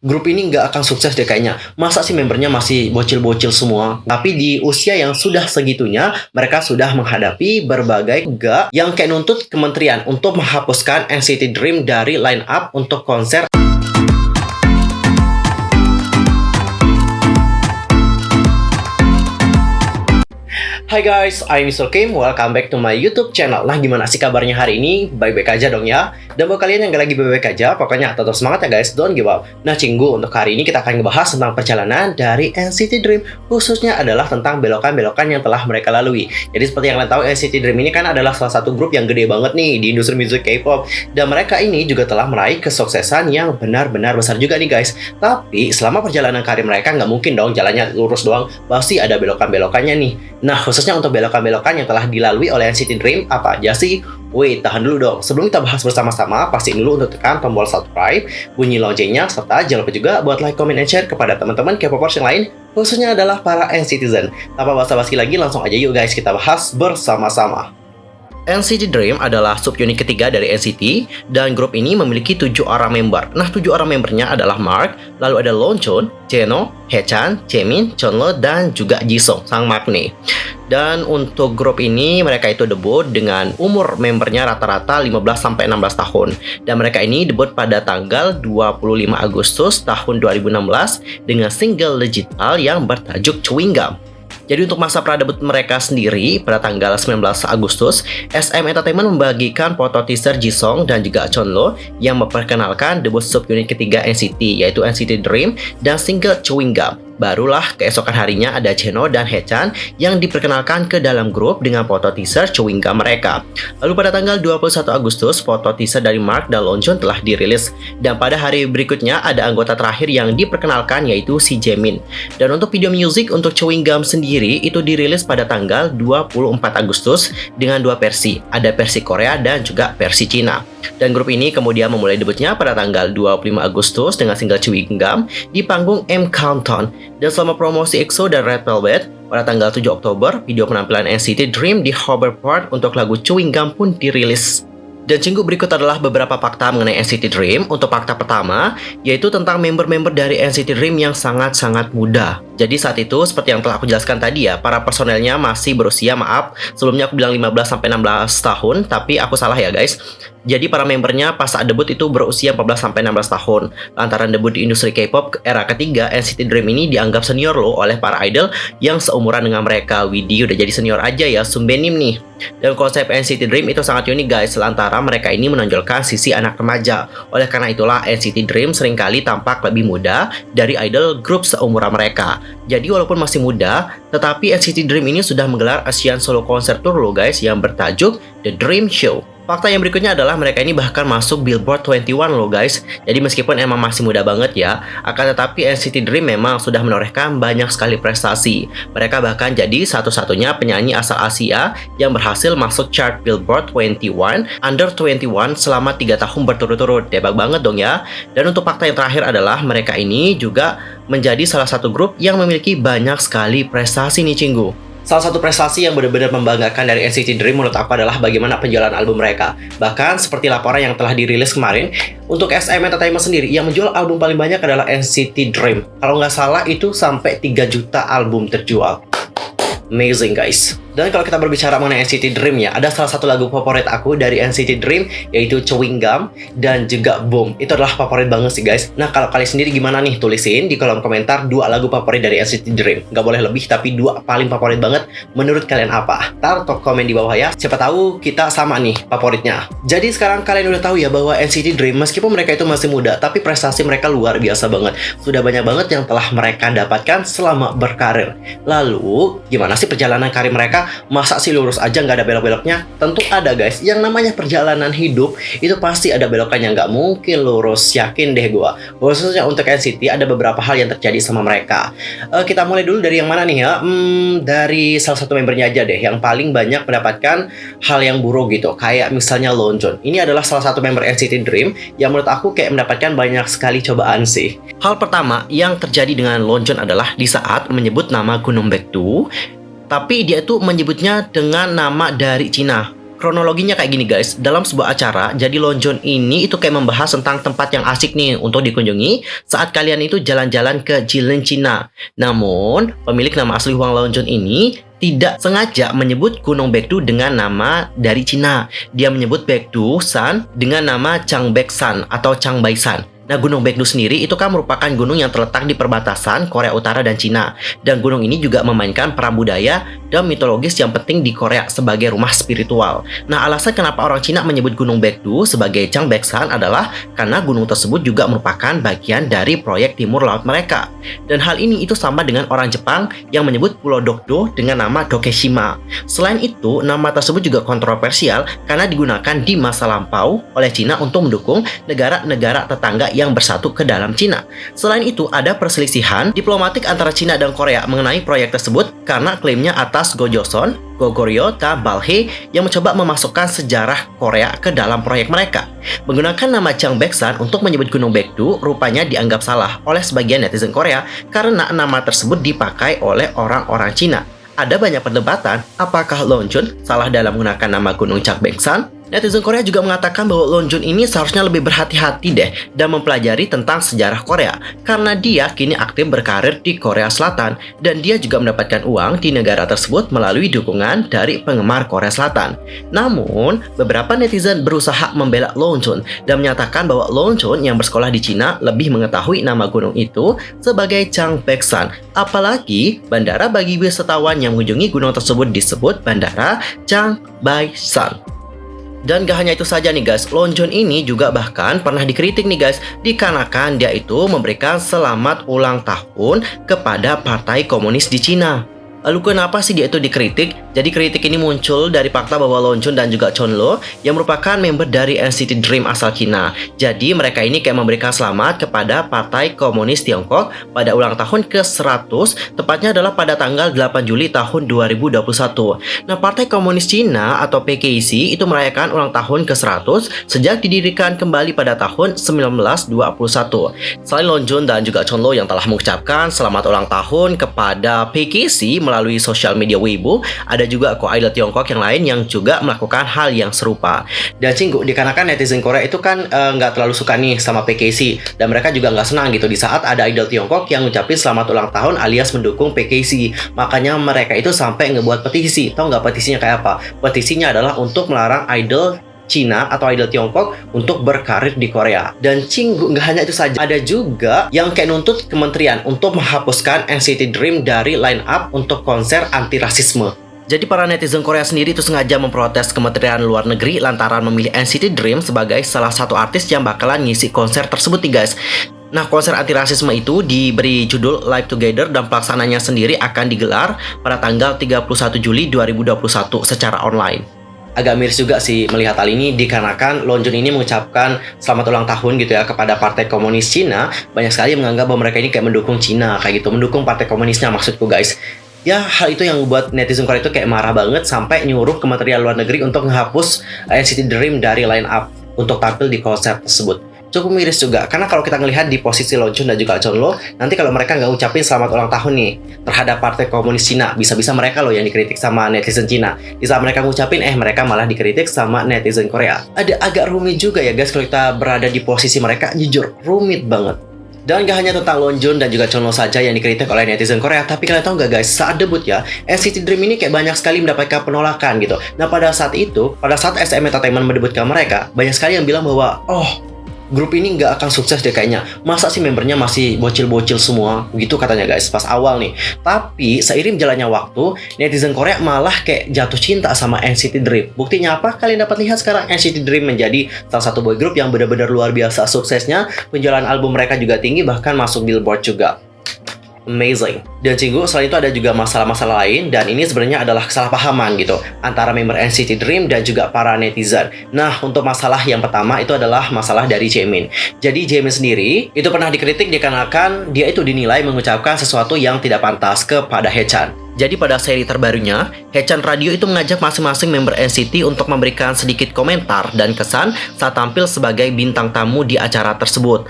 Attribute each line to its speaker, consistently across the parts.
Speaker 1: grup ini nggak akan sukses deh kayaknya. Masa sih membernya masih bocil-bocil semua? Tapi di usia yang sudah segitunya, mereka sudah menghadapi berbagai gak yang kayak nuntut kementerian untuk menghapuskan NCT Dream dari line up untuk konser. Hai guys, I'm Mr. Kim. Welcome back to my YouTube channel. Nah, gimana sih kabarnya hari ini? Baik-baik aja dong ya. Dan buat kalian yang gak lagi baik-baik aja, pokoknya tetap semangat ya guys, don't give up. Nah, Cinggu, untuk hari ini kita akan ngebahas tentang perjalanan dari NCT Dream. Khususnya adalah tentang belokan-belokan yang telah mereka lalui. Jadi seperti yang kalian tahu, NCT Dream ini kan adalah salah satu grup yang gede banget nih di industri musik K-pop. Dan mereka ini juga telah meraih kesuksesan yang benar-benar besar juga nih guys. Tapi selama perjalanan karir mereka nggak mungkin dong jalannya lurus doang. Pasti ada belokan-belokannya nih. Nah, khususnya untuk belokan-belokan yang telah dilalui oleh NCT Dream, apa aja sih? Wait, tahan dulu dong. Sebelum kita bahas bersama-sama, pastiin dulu untuk tekan tombol subscribe, bunyi loncengnya, serta jangan lupa juga buat like, comment, and share kepada teman-teman K-popers yang lain, khususnya adalah para NCTzen. Tanpa basa-basi lagi, langsung aja yuk guys, kita bahas bersama-sama. NCT Dream adalah subunit ketiga dari NCT, dan grup ini memiliki 7 orang member. Nah, 7 orang membernya adalah Mark, lalu ada Longjun, Jeno, Haechan, Jaemin, Chonlo, dan juga Jisung, sang Maknae. Dan untuk grup ini, mereka itu debut dengan umur membernya rata-rata 15-16 tahun. Dan mereka ini debut pada tanggal 25 Agustus tahun 2016 dengan single digital yang bertajuk Chewing Gum. Jadi untuk masa pra-debut mereka sendiri, pada tanggal 19 Agustus, SM Entertainment membagikan foto teaser Jisung dan juga Chonlo yang memperkenalkan debut subunit ketiga NCT, yaitu NCT Dream dan single Chewing Gum. Barulah keesokan harinya ada Jeno dan Haechan yang diperkenalkan ke dalam grup dengan foto teaser Chewing Gum mereka. Lalu pada tanggal 21 Agustus, foto teaser dari Mark dan Longjun telah dirilis. Dan pada hari berikutnya ada anggota terakhir yang diperkenalkan, yaitu si Jaemin. Dan untuk video music untuk Chewing Gum sendiri itu dirilis pada tanggal 24 Agustus dengan 2 versi. Ada versi Korea dan juga versi Cina. Dan grup ini kemudian memulai debutnya pada tanggal 25 Agustus dengan single Chewing Gum di panggung M Countdown. Dan selama promosi EXO dan Red Velvet, pada tanggal 7 Oktober, video penampilan NCT Dream di Harbor Park untuk lagu Chewing Gum pun dirilis. Dan Cinggu, berikut adalah beberapa fakta mengenai NCT Dream. Untuk fakta pertama, yaitu tentang member-member dari NCT Dream yang sangat-sangat muda. Jadi saat itu, seperti yang telah aku jelaskan tadi ya, para personelnya masih berusia, maaf, sebelumnya aku bilang 15-16 tahun, tapi aku salah ya guys. Jadi para membernya pas saat debut itu berusia 14-16 tahun. Lantaran debut di industri K-pop era ketiga, NCT Dream ini dianggap senior loh oleh para idol yang seumuran dengan mereka. Widih, udah jadi senior aja ya, Sumbenim nih. Dan konsep NCT Dream itu sangat unik guys, lantaran mereka ini menonjolkan sisi anak remaja. Oleh karena itulah NCT Dream seringkali tampak lebih muda dari idol grup seumuran mereka. Jadi walaupun masih muda, tetapi NCT Dream ini sudah menggelar Asian Solo Concert Tour loh guys, yang bertajuk The Dream Show. Fakta yang berikutnya adalah mereka ini bahkan masuk Billboard 21 loh guys. Jadi meskipun emang masih muda banget ya, akan tetapi NCT Dream memang sudah menorehkan banyak sekali prestasi. Mereka bahkan jadi satu-satunya penyanyi asal Asia yang berhasil masuk chart Billboard 21 Under 21 selama 3 tahun berturut-turut. Hebat banget dong ya. Dan untuk fakta yang terakhir adalah mereka ini juga menjadi salah satu grup yang memiliki banyak sekali prestasi nih Cinggu. Salah satu prestasi yang benar-benar membanggakan dari NCT Dream menurut aku adalah bagaimana penjualan album mereka. Bahkan seperti laporan yang telah dirilis kemarin, untuk SM Entertainment sendiri yang menjual album paling banyak adalah NCT Dream. Kalau nggak salah itu sampai 3 juta album terjual. Amazing guys. Dan kalau kita berbicara mengenai NCT Dream ya, ada salah satu lagu favorit aku dari NCT Dream, yaitu Chewing Gum dan juga Boom. Itu adalah favorit banget sih guys. Nah, kalau kalian sendiri gimana nih? Tulisin di kolom komentar 2 lagu favorit dari NCT Dream. Nggak boleh lebih, tapi 2 paling favorit banget menurut kalian apa? Taruh top komen di bawah ya. Siapa tahu kita sama nih favoritnya. Jadi sekarang kalian udah tahu ya bahwa NCT Dream meskipun mereka itu masih muda, tapi prestasi mereka luar biasa banget. Sudah banyak banget yang telah mereka dapatkan selama berkarir. Lalu, gimana sih perjalanan karir mereka? Masa sih lurus aja nggak ada belok-beloknya? Tentu ada guys. Yang namanya perjalanan hidup itu pasti ada belokannya, nggak mungkin lurus, yakin deh gua. Khususnya untuk NCT ada beberapa hal yang terjadi sama mereka. Kita mulai dulu dari yang mana nih ya? Dari salah satu membernya aja deh, yang paling banyak mendapatkan hal yang buruk gitu. Kayak misalnya Longjun. Ini adalah salah satu member NCT Dream yang menurut aku kayak mendapatkan banyak sekali cobaan sih. Hal pertama yang terjadi dengan Longjun adalah di saat menyebut nama Gunung Baekdu, tapi dia itu menyebutnya dengan nama dari Cina. kronologinya kayak gini guys. Dalam sebuah acara, jadi Lonjun ini itu kayak membahas tentang tempat yang asik nih untuk dikunjungi saat kalian itu jalan-jalan ke Jilin, Cina. Namun, pemilik nama asli Huang Lonjun ini tidak sengaja menyebut Gunung Baekdu dengan nama dari Cina. Dia menyebut Baekdu San dengan nama Changbeksan atau Changbaisan. Nah, Gunung Baekdu sendiri itu kan merupakan gunung yang terletak di perbatasan Korea Utara dan Cina. Dan gunung ini juga memainkan peran budaya dan mitologis yang penting di Korea sebagai rumah spiritual. Nah, alasan kenapa orang Cina menyebut Gunung Baekdu sebagai Changbeksan adalah karena gunung tersebut juga merupakan bagian dari proyek timur laut mereka. Dan hal ini itu sama dengan orang Jepang yang menyebut Pulau Dokdo dengan nama Dokeshima. Selain itu, nama tersebut juga kontroversial karena digunakan di masa lampau oleh Cina untuk mendukung negara-negara tetangga yang bersatu ke dalam Cina. Selain itu, ada perselisihan diplomatik antara Cina dan Korea mengenai proyek tersebut karena klaimnya atas Go Joseon, Goguryeo, dan Balhae yang mencoba memasukkan sejarah Korea ke dalam proyek mereka. Menggunakan nama Changbeksan untuk menyebut Gunung Baekdu rupanya dianggap salah oleh sebagian netizen Korea karena nama tersebut dipakai oleh orang-orang Cina. Ada banyak perdebatan apakah Lonjun salah dalam menggunakan nama Gunung Changbeksan. Netizen Korea juga mengatakan bahwa Lonjun ini seharusnya lebih berhati-hati deh dan mempelajari tentang sejarah Korea karena dia kini aktif berkarir di Korea Selatan dan dia juga mendapatkan uang di negara tersebut melalui dukungan dari penggemar Korea Selatan. Namun, beberapa netizen berusaha membela Lonjun dan menyatakan bahwa Lonjun yang bersekolah di Cina lebih mengetahui nama gunung itu sebagai Changbeksan. Apalagi, bandara bagi wisatawan yang mengunjungi gunung tersebut disebut Bandara Changbaisan. Dan gak hanya itu saja nih guys, Lonjun ini juga bahkan pernah dikritik nih guys, dikarenakan dia itu memberikan selamat ulang tahun kepada Partai Komunis di Cina. Lalu kenapa sih dia itu dikritik? Jadi kritik ini muncul dari fakta bahwa Lonjun dan juga Chonlo yang merupakan member dari NCT Dream asal Cina. Jadi mereka ini kayak memberikan selamat kepada Partai Komunis Tiongkok pada ulang tahun ke-100, tepatnya adalah pada tanggal 8 Juli tahun 2021. Nah, Partai Komunis Cina atau PKC itu merayakan ulang tahun ke-100 sejak didirikan kembali pada tahun 1921. Selain Lonjun dan juga Chonlo yang telah mengucapkan selamat ulang tahun kepada PKC melalui sosial media Weibo, ada juga kok idol Tiongkok yang lain yang juga melakukan hal yang serupa. Dan Cinggu, dikarenakan netizen Korea itu kan nggak terlalu suka nih sama PKC, dan mereka juga nggak senang gitu di saat ada idol Tiongkok yang ngucapin selamat ulang tahun alias mendukung PKC. Makanya mereka itu sampai ngebuat petisi. Tahu nggak petisinya kayak apa? Petisinya adalah untuk melarang idol Cina atau idol Tiongkok untuk berkarir di Korea. Dan Cinggu, nggak hanya itu saja, ada juga yang kayak nuntut kementerian untuk menghapuskan NCT Dream dari line up untuk konser anti rasisme. Jadi para netizen Korea sendiri itu sengaja memprotes Kementerian Luar Negeri lantaran memilih NCT Dream sebagai salah satu artis yang bakalan ngisi konser tersebut nih guys. Nah, konser anti rasisme itu diberi judul Live Together dan pelaksananya sendiri akan digelar pada tanggal 31 Juli 2021 secara online. Agak miris juga sih melihat hal ini dikarenakan Lonjun ini mengucapkan selamat ulang tahun gitu ya kepada Partai Komunis Cina. Banyak sekali yang menganggap bahwa mereka ini kayak mendukung Cina kayak gitu, mendukung partai komunisnya maksudku guys. Ya, hal itu yang membuat netizen Korea itu kayak marah banget sampai nyuruh Kementerian Luar Negeri untuk menghapus NCT Dream dari line up untuk tampil di konser tersebut. Cukup miris juga, karena kalau kita ngelihat di posisi Lonjun dan juga Chonlo, nanti kalau mereka nggak ucapin selamat ulang tahun nih terhadap Partai Komunis Cina, bisa-bisa mereka loh yang dikritik sama netizen Cina. Di saat mereka ngucapin, mereka malah dikritik sama netizen Korea. Ada agak rumit juga ya guys kalau kita berada di posisi mereka, jujur rumit banget. Dan gak hanya tentang Lonjun dan juga Chonlo saja yang dikritik oleh netizen Korea, tapi kalian tahu gak guys, saat debut ya, NCT Dream ini kayak banyak sekali mendapatkan penolakan gitu. Nah, pada saat SM Entertainment mendebutkan mereka, banyak sekali yang bilang bahwa, grup ini nggak akan sukses deh kayaknya. Masa sih membernya masih bocil-bocil semua? Gitu katanya guys, pas awal nih. Tapi seiring jalannya waktu, netizen Korea malah kayak jatuh cinta sama NCT Dream. Buktinya apa? Kalian dapat lihat sekarang NCT Dream menjadi salah satu boy group yang benar-benar luar biasa suksesnya. Penjualan album mereka juga tinggi, bahkan masuk Billboard juga. Amazing. Dan Cinggu, selain itu ada juga masalah-masalah lain, dan ini sebenarnya adalah kesalahpahaman gitu antara member NCT Dream dan juga para netizen. Nah, untuk masalah yang pertama itu adalah masalah dari Jaemin. Jadi Jaemin sendiri itu pernah dikritik dikarenakan dia itu dinilai mengucapkan sesuatu yang tidak pantas kepada Haechan. Jadi pada seri terbarunya, Haechan Radio itu mengajak masing-masing member NCT untuk memberikan sedikit komentar dan kesan saat tampil sebagai bintang tamu di acara tersebut.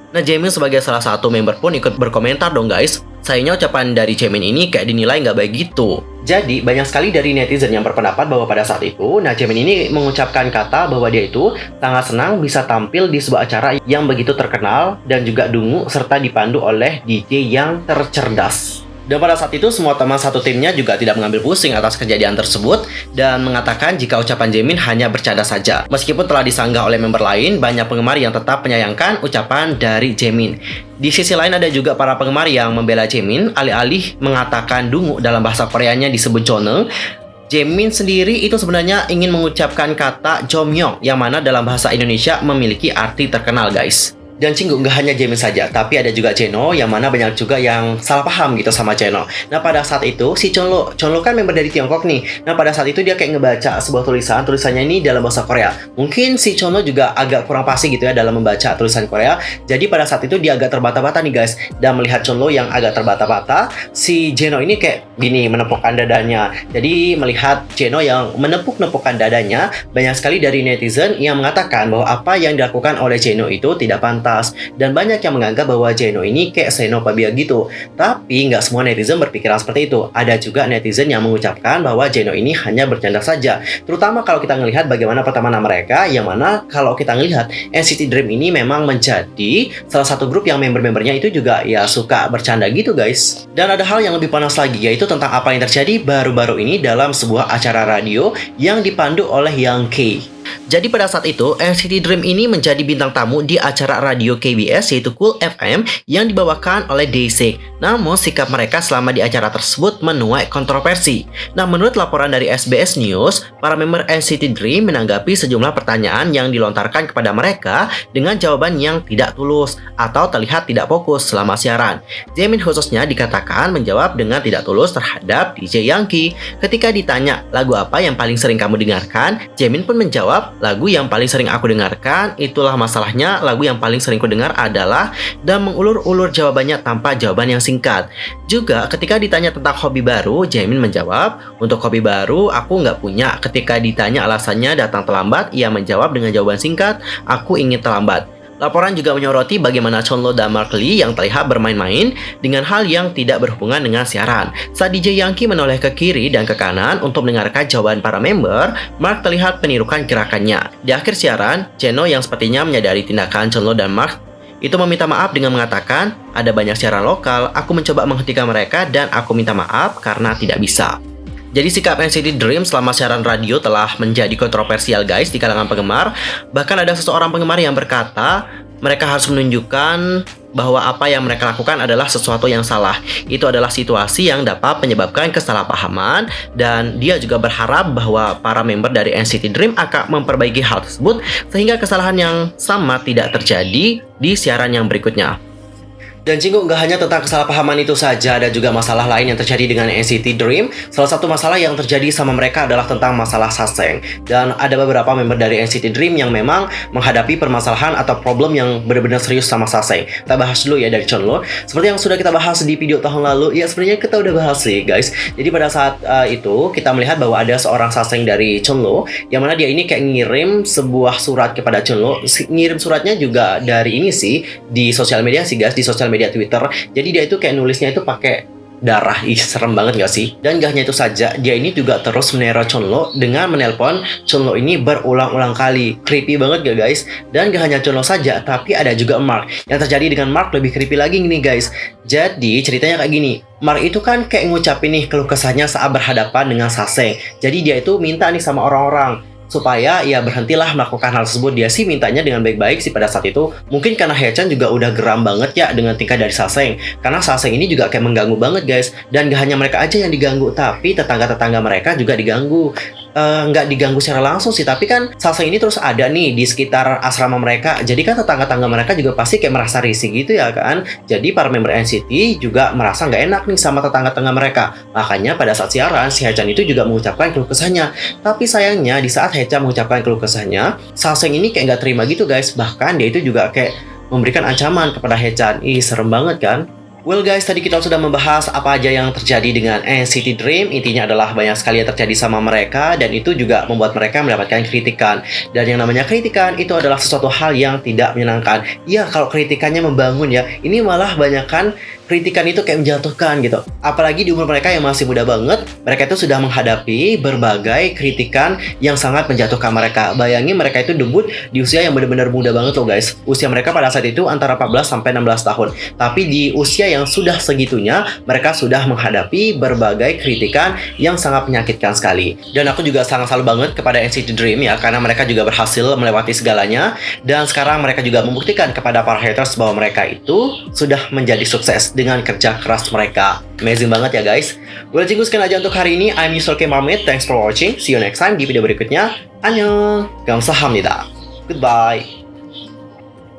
Speaker 1: Nah, Jaemin sebagai salah satu member pun ikut berkomentar dong guys. Sayangnya ucapan dari Jaemin ini kayak dinilai nggak baik gitu. Jadi, banyak sekali dari netizen yang berpendapat bahwa pada saat itu, Jaemin ini mengucapkan kata bahwa dia itu sangat senang bisa tampil di sebuah acara yang begitu terkenal dan juga dungu serta dipandu oleh DJ yang tercerdas. Dan pada saat itu semua teman satu timnya juga tidak mengambil pusing atas kejadian tersebut dan mengatakan jika ucapan Jaemin hanya bercanda saja. Meskipun telah disanggah oleh member lain, banyak penggemar yang tetap menyayangkan ucapan dari Jaemin. Di sisi lain ada juga para penggemar yang membela Jaemin, alih-alih mengatakan dungu dalam bahasa Koreanya disebut Joneng. Jaemin sendiri itu sebenarnya ingin mengucapkan kata Jomyong yang mana dalam bahasa Indonesia memiliki arti terkenal, guys. Dan Cinggu nggak hanya Jaemin saja, tapi ada juga Jeno yang mana banyak juga yang salah paham gitu sama Jeno. Nah pada saat itu si Chonlo kan member dari Tiongkok nih. Nah pada saat itu dia kayak ngebaca sebuah tulisannya ini dalam bahasa Korea. Mungkin si Chonlo juga agak kurang pasti gitu ya dalam membaca tulisan Korea. Jadi pada saat itu dia agak terbata-bata nih guys. Dan melihat Chonlo yang agak terbata-bata, si Jeno ini kayak gini menepukkan dadanya. Jadi melihat Jeno yang menepuk-nepukkan dadanya, banyak sekali dari netizen yang mengatakan bahwa apa yang dilakukan oleh Jeno itu tidak pantas. Dan banyak yang menganggap bahwa Jeno ini kayak xenofobia gitu. Tapi nggak semua netizen berpikiran seperti itu. Ada juga netizen yang mengucapkan bahwa Jeno ini hanya bercanda saja. Terutama kalau kita melihat bagaimana pertemanan mereka, yang mana kalau kita melihat NCT Dream ini memang menjadi salah satu grup yang member-membernya itu juga ya suka bercanda gitu guys. Dan ada hal yang lebih panas lagi, yaitu tentang apa yang terjadi baru-baru ini dalam sebuah acara radio yang dipandu oleh Young K. Jadi pada saat itu, NCT Dream ini menjadi bintang tamu di acara radio KBS yaitu Cool FM yang dibawakan oleh Daesik. Namun sikap mereka selama di acara tersebut menuai kontroversi. Nah menurut laporan dari SBS News, para member NCT Dream menanggapi sejumlah pertanyaan yang dilontarkan kepada mereka dengan jawaban yang tidak tulus atau terlihat tidak fokus selama siaran. Jaemin khususnya dikatakan menjawab dengan tidak tulus terhadap DJ Youngki. Ketika ditanya lagu apa yang paling sering kamu dengarkan, Jaemin pun menjawab, lagu yang paling sering aku dengarkan, itulah masalahnya, lagu yang paling sering ku dengar adalah, dan mengulur-ulur jawabannya tanpa jawaban yang singkat. Juga ketika ditanya tentang hobi baru, Jaemin menjawab, untuk hobi baru aku nggak punya. Ketika ditanya alasannya datang terlambat, ia menjawab dengan jawaban singkat, aku ingin terlambat. Laporan juga menyoroti bagaimana Chonlo dan Mark Lee yang terlihat bermain-main dengan hal yang tidak berhubungan dengan siaran. Saat DJ Youngki menoleh ke kiri dan ke kanan untuk mendengarkan jawaban para member, Mark terlihat menirukan gerakannya. Di akhir siaran, Jeno yang sepertinya menyadari tindakan Chonlo dan Mark itu meminta maaf dengan mengatakan, ada banyak siaran lokal, aku mencoba menghentikan mereka dan aku minta maaf karena tidak bisa. Jadi sikap NCT Dream selama siaran radio telah menjadi kontroversial guys di kalangan penggemar. Bahkan ada seseorang penggemar yang berkata mereka harus menunjukkan bahwa apa yang mereka lakukan adalah sesuatu yang salah. Itu adalah situasi yang dapat menyebabkan kesalahpahaman, dan dia juga berharap bahwa para member dari NCT Dream akan memperbaiki hal tersebut sehingga kesalahan yang sama tidak terjadi di siaran yang berikutnya. Dan Cinggu nggak hanya tentang kesalahpahaman itu saja, ada juga masalah lain yang terjadi dengan NCT Dream. Salah satu masalah yang terjadi sama mereka adalah tentang masalah Saseng. Dan ada beberapa member dari NCT Dream yang memang menghadapi permasalahan atau problem yang benar-benar serius sama Saseng. Kita bahas dulu ya dari Chonlo. Seperti yang sudah kita bahas di video tahun lalu, ya sebenarnya kita udah bahas sih guys. Jadi pada saat itu kita melihat bahwa ada seorang Saseng dari Chonlo, yang mana dia ini kayak ngirim sebuah surat kepada Chonlo. Ngirim suratnya juga dari ini sih, di sosial media sih guys, di sosial media Twitter. Jadi dia itu kayak nulisnya itu pakai darah. Ih, serem banget gak sih? Dan gak hanya itu saja, dia ini juga terus meneror Chonlo dengan menelpon Chonlo ini berulang-ulang kali. Creepy banget gak guys? Dan gak hanya Chonlo saja, tapi ada juga Mark. Yang terjadi dengan Mark lebih creepy lagi nih guys. Jadi ceritanya kayak gini, Mark itu kan kayak ngucapin nih keluh kesahnya saat berhadapan dengan Saseng. Jadi dia itu minta nih sama orang-orang supaya ya berhentilah melakukan hal tersebut. Dia sih mintanya dengan baik-baik sih pada saat itu. Mungkin karena Haechan juga udah geram banget ya dengan tingkah dari Saseng. Karena Saseng ini juga kayak mengganggu banget guys. Dan gak hanya mereka aja yang diganggu, tapi tetangga-tetangga mereka juga diganggu. Nggak diganggu secara langsung sih, tapi kan Saseng ini terus ada nih di sekitar asrama mereka. Jadi kan tetangga-tetangga mereka juga pasti kayak merasa risih gitu ya kan. Jadi para member NCT juga merasa nggak enak nih sama tetangga-tetangga mereka. Makanya pada saat siaran si Haechan itu juga mengucapkan keluh kesahnya. Tapi sayangnya di saat Haechan mengucapkan keluh kesahnya, Saseng ini kayak nggak terima gitu guys. Bahkan dia itu juga kayak memberikan ancaman kepada Haechan. Ih, serem banget kan? Well guys, tadi kita sudah membahas apa aja yang terjadi dengan NCT Dream. Intinya adalah banyak sekali yang terjadi sama mereka, dan itu juga membuat mereka mendapatkan kritikan. Dan yang namanya kritikan itu adalah sesuatu hal yang tidak menyenangkan. Ya, kalau kritikannya membangun ya, ini malah banyakkan kritikan itu kayak menjatuhkan gitu. Apalagi di umur mereka yang masih muda banget, mereka itu sudah menghadapi berbagai kritikan yang sangat menjatuhkan mereka. Bayangin mereka itu debut di usia yang benar-benar muda banget loh guys. Usia mereka pada saat itu antara 14 sampai 16 tahun. Tapi di usia yang sudah segitunya, mereka sudah menghadapi berbagai kritikan yang sangat menyakitkan sekali. Dan aku juga sangat salut banget kepada NCT Dream ya, karena mereka juga berhasil melewati segalanya. Dan sekarang mereka juga membuktikan kepada para haters bahwa mereka itu sudah menjadi sukses dengan kerja keras mereka. Amazing banget ya guys. Well, Cinggu, sekian aja untuk hari ini. I'm Mr. Kim pamit. Thanks for watching. See you next time di video berikutnya. Annyeong. Gamsahamnida. Goodbye.